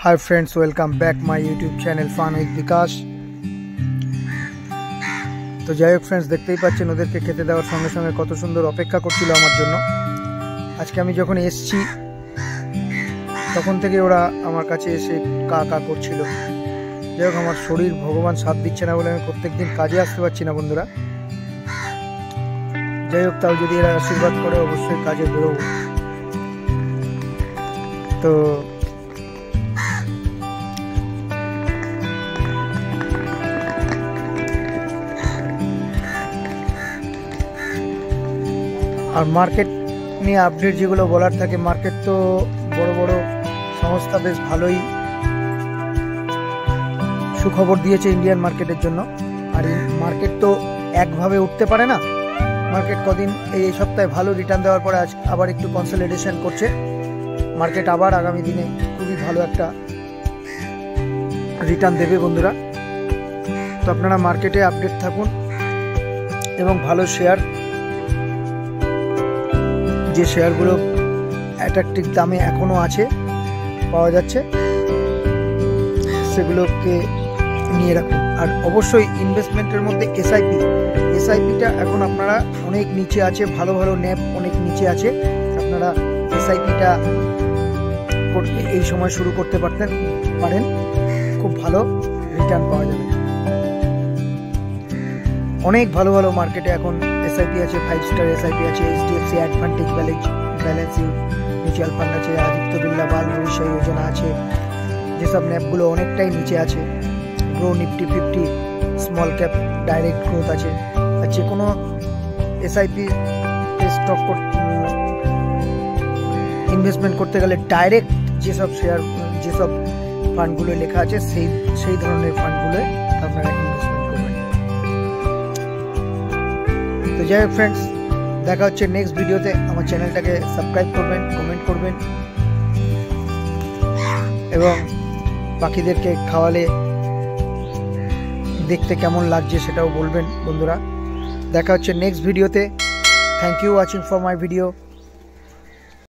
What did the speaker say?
Hi friends, welcome back my YouTube channel Fun with Bikash। তো যাই হোক friends, দেখতেই পাচ্ছেন ওদেরকে খেতে দেওয়ার সঙ্গে সঙ্গে কত সুন্দর অপেক্ষা করছিল আমার জন্য। আজকে আমি যখন এসেছি তখন থেকে ওরা আমার কাছে এসে কা কা করছিল। যাই হোক, আমার শরীর ভগবান সাথ দিচ্ছে না বলে আমি প্রত্যেকদিন কাজে আসতে পারছি না বন্ধুরা। যাই হোক, তাও যদি এরা আশীর্বাদ করে অবশ্যই কাজে বেরোবো। তো আর মার্কেট নিয়ে আপডেট যেগুলো বলার থাকে, মার্কেট তো বড় বড় সংস্থা বেশ ভালোই সুখবর দিয়েছে ইন্ডিয়ান মার্কেটের জন্য। আর এই মার্কেট তো একভাবে উঠতে পারে না। মার্কেট কদিন এই সপ্তাহে ভালো রিটার্ন দেওয়ার পরে আজ আবার একটু কনসলিডেশন করছে। মার্কেট আবার আগামী দিনে খুবই ভালো একটা রিটার্ন দেবে বন্ধুরা। তো আপনারা মার্কেটে আপডেট থাকুন এবং ভালো শেয়ার, যে শেয়ারগুলো অ্যাট্রাকটিভ দামে এখনো আছে পাওয়া যাচ্ছে সেগুলোকে নিয়ে রাখুন। আর অবশ্যই ইনভেস্টমেন্টের মধ্যে এসআইপিটা এখন আপনারা অনেক নিচে আছে, ভালো ভালো ন্যাপ অনেক নিচে আছে। আপনারা এসআইপিটা এই সময় শুরু করতে পারেন, খুব ভালো রিটার্ন পাওয়া যাবে। অনেক ভালো ভালো মার্কেটে এখন এসআইপি আছে, 5 স্টার এসআইপি আছে, HDFC advantage balance mutual fund আছে, আদিত্য বিড়লা বাল ভবিষ্যৎ যোজনা আছে, যেসব ন্যাপগুলো অনেকটাই নিচে আছে। Grow Nifty 50 small cap direct growth আছে। আর যে কোনো এসআইপি স্টক ইনভেস্টমেন্ট করতে গেলে ডাইরেক্ট যেসব ফান্ডগুলো লেখা আছে সেই ধরনের ফান্ডগুলো আপনারা ইনভেস্টমেন্ট করবেন। তো যাই হোক ফ্রেন্ডস, দেখা হচ্ছে নেক্সট ভিডিওতে। আমার চ্যানেলটাকে সাবস্ক্রাইব করবেন, কমেন্ট করবেন এবং বাকিদেরকে খাওয়ালে দেখতে কেমন লাগছে সেটাও বলবেন বন্ধুরা। দেখা হচ্ছে নেক্সট ভিডিওতে। Thank you watching for my video.